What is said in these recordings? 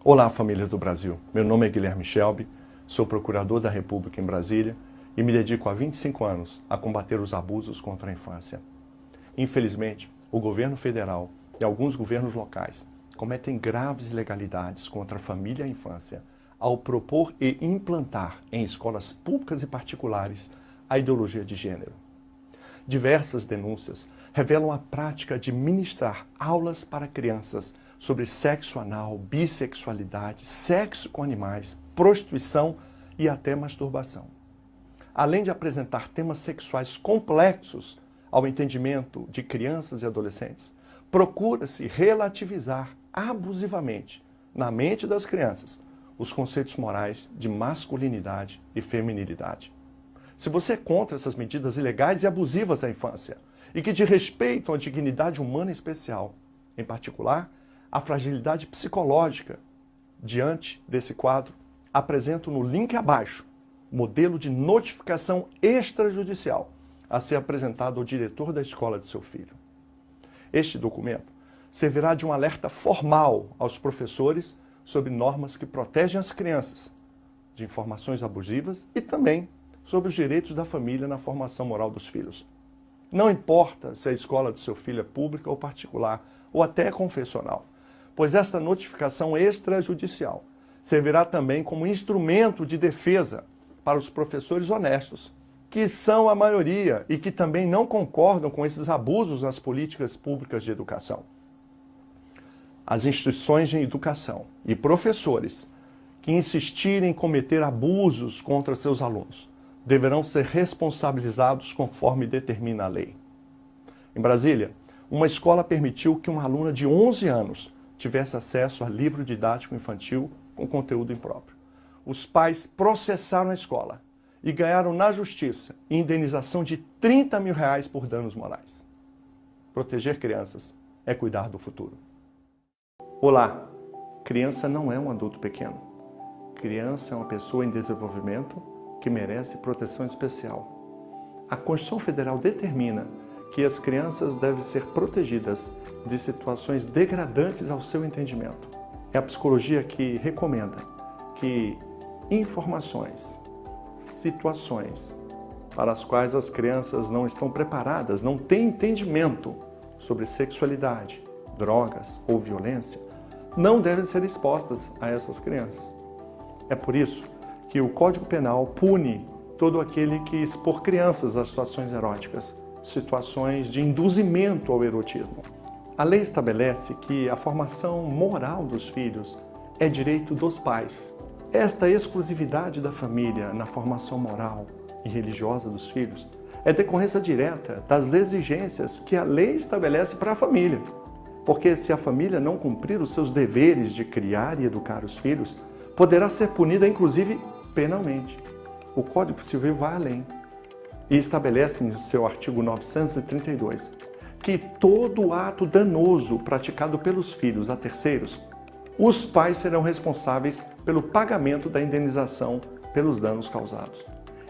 Olá, família do Brasil. Meu nome é Guilherme Shelby, sou procurador da República em Brasília e me dedico há 25 anos a combater os abusos contra a infância. Infelizmente, o governo federal e alguns governos locais cometem graves ilegalidades contra a família e a infância ao propor e implantar em escolas públicas e particulares a ideologia de gênero. Diversas denúncias revelam a prática de ministrar aulas para crianças sobre sexo anal, bissexualidade, sexo com animais, prostituição e até masturbação. Além de apresentar temas sexuais complexos ao entendimento de crianças e adolescentes, procura-se relativizar abusivamente na mente das crianças os conceitos morais de masculinidade e feminilidade. Se você é contra essas medidas ilegais e abusivas à infância e que desrespeitam a dignidade humana especial, em particular, a fragilidade psicológica, diante desse quadro, apresento no link abaixo modelo de notificação extrajudicial a ser apresentado ao diretor da escola de seu filho. Este documento servirá de um alerta formal aos professores sobre normas que protegem as crianças de informações abusivas e também sobre os direitos da família na formação moral dos filhos. Não importa se a escola do seu filho é pública ou particular, ou até confessional, pois esta notificação extrajudicial servirá também como instrumento de defesa para os professores honestos, que são a maioria e que também não concordam com esses abusos nas políticas públicas de educação. As instituições de educação e professores que insistirem em cometer abusos contra seus alunos deverão ser responsabilizados conforme determina a lei. Em Brasília, uma escola permitiu que uma aluna de 11 anos tivesse acesso a livro didático infantil com conteúdo impróprio. Os pais processaram a escola e ganharam na justiça indenização de R$30 mil por danos morais. Proteger crianças é cuidar do futuro. Olá, criança não é um adulto pequeno. Criança é uma pessoa em desenvolvimento que merece proteção especial. A Constituição Federal determina que as crianças devem ser protegidas de situações degradantes ao seu entendimento. É a psicologia que recomenda que informações, situações para as quais as crianças não estão preparadas, não têm entendimento sobre sexualidade, drogas ou violência, não devem ser expostas a essas crianças. É por isso que o Código Penal pune todo aquele que expor crianças a situações eróticas, situações de induzimento ao erotismo. A lei estabelece que a formação moral dos filhos é direito dos pais. Esta exclusividade da família na formação moral e religiosa dos filhos é decorrência direta das exigências que a lei estabelece para a família. Porque se a família não cumprir os seus deveres de criar e educar os filhos, poderá ser punida inclusive penalmente. O Código Civil vai além e estabelece em seu artigo 932 que todo ato danoso praticado pelos filhos a terceiros, os pais serão responsáveis pelo pagamento da indenização pelos danos causados.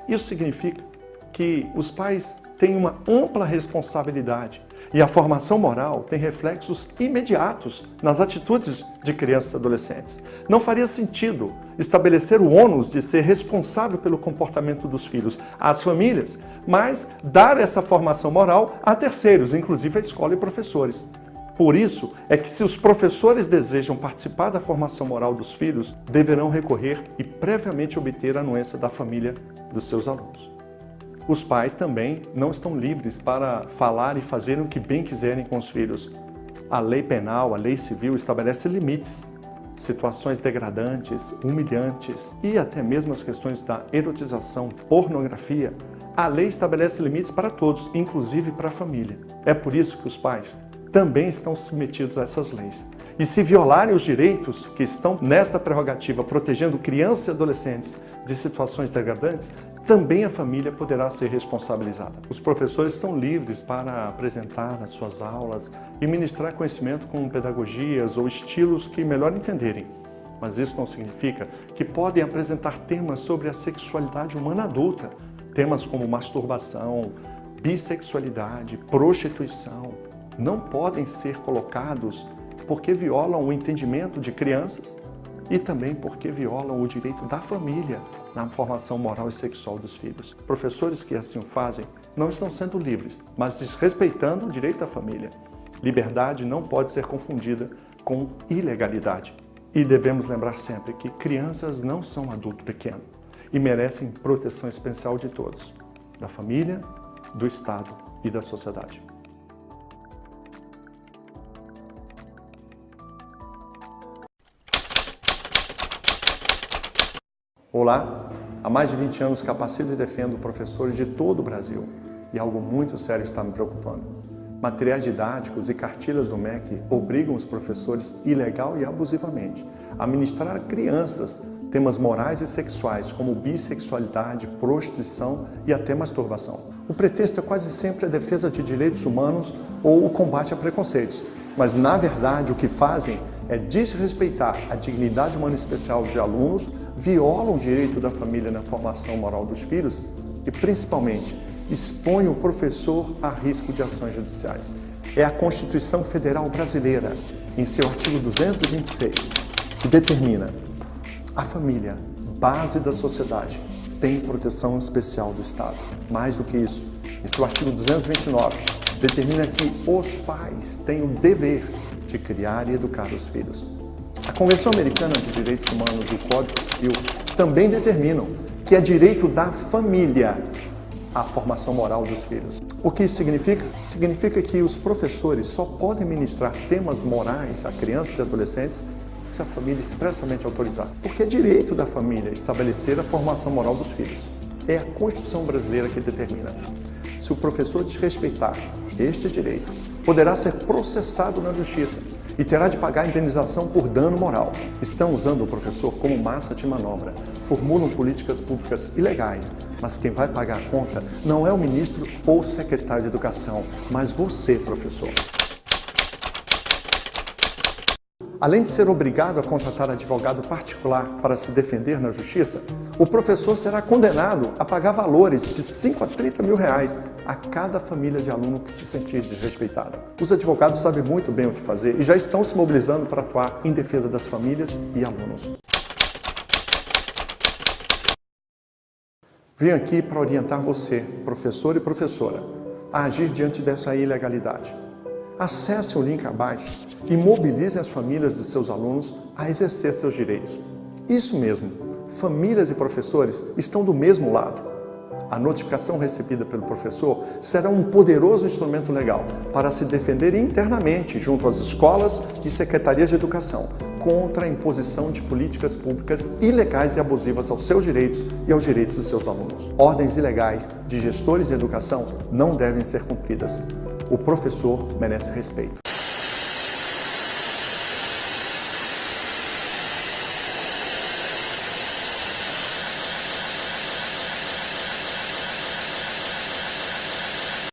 Isso significa que os pais têm uma ampla responsabilidade e a formação moral tem reflexos imediatos nas atitudes de crianças e adolescentes. Não faria sentido estabelecer o ônus de ser responsável pelo comportamento dos filhos às famílias, mas dar essa formação moral a terceiros, inclusive a escola e professores. Por isso é que se os professores desejam participar da formação moral dos filhos, deverão recorrer e previamente obter a anuência da família dos seus alunos. Os pais também não estão livres para falar e fazer o que bem quiserem com os filhos. A lei penal, a lei civil estabelece limites, situações degradantes, humilhantes e até mesmo as questões da erotização, pornografia. A lei estabelece limites para todos, inclusive para a família. É por isso que os pais também estão submetidos a essas leis. E se violarem os direitos que estão nesta prerrogativa, protegendo crianças e adolescentes de situações degradantes, também a família poderá ser responsabilizada. Os professores estão livres para apresentar as suas aulas e ministrar conhecimento com pedagogias ou estilos que melhor entenderem. Mas isso não significa que podem apresentar temas sobre a sexualidade humana adulta, temas como masturbação, bissexualidade, prostituição, não podem ser colocados porque violam o entendimento de crianças e também porque violam o direito da família na formação moral e sexual dos filhos. Professores que assim o fazem não estão sendo livres, mas desrespeitando o direito da família. Liberdade não pode ser confundida com ilegalidade. E devemos lembrar sempre que crianças não são adulto pequeno e merecem proteção especial de todos, da família, do Estado e da sociedade. Olá, há mais de 20 anos capacito e defendo professores de todo o Brasil e algo muito sério está me preocupando. Materiais didáticos e cartilhas do MEC obrigam os professores, ilegal e abusivamente, a ministrar a crianças temas morais e sexuais como bissexualidade, prostituição e até masturbação. O pretexto é quase sempre a defesa de direitos humanos ou o combate a preconceitos, mas na verdade o que fazem é desrespeitar a dignidade humana especial de alunos, violam o direito da família na formação moral dos filhos e, principalmente, expõe o professor a risco de ações judiciais. É a Constituição Federal Brasileira, em seu artigo 226, que determina a família, base da sociedade, tem proteção especial do Estado. Mais do que isso, em seu artigo 229, determina que os pais têm o dever de criar e educar os filhos. A Convenção Americana de Direitos Humanos e o Código Civil também determinam que é direito da família a formação moral dos filhos. O que isso significa? Significa que os professores só podem ministrar temas morais a crianças e adolescentes se a família expressamente autorizar. Porque é direito da família estabelecer a formação moral dos filhos. É a Constituição brasileira que determina. Se o professor desrespeitar este direito, poderá ser processado na justiça e terá de pagar indenização por dano moral. Estão usando o professor como massa de manobra, formulam políticas públicas ilegais, mas quem vai pagar a conta não é o ministro ou o secretário de Educação, mas você, professor. Além de ser obrigado a contratar advogado particular para se defender na justiça, o professor será condenado a pagar valores de 5 a 30 mil reais a cada família de aluno que se sentir desrespeitada. Os advogados sabem muito bem o que fazer e já estão se mobilizando para atuar em defesa das famílias e alunos. Venho aqui para orientar você, professor e professora, a agir diante dessa ilegalidade. Acesse o link abaixo e mobilize as famílias de seus alunos a exercer seus direitos. Isso mesmo, famílias e professores estão do mesmo lado. A notificação recebida pelo professor será um poderoso instrumento legal para se defender internamente junto às escolas e secretarias de educação contra a imposição de políticas públicas ilegais e abusivas aos seus direitos e aos direitos de seus alunos. Ordens ilegais de gestores de educação não devem ser cumpridas. O professor merece respeito.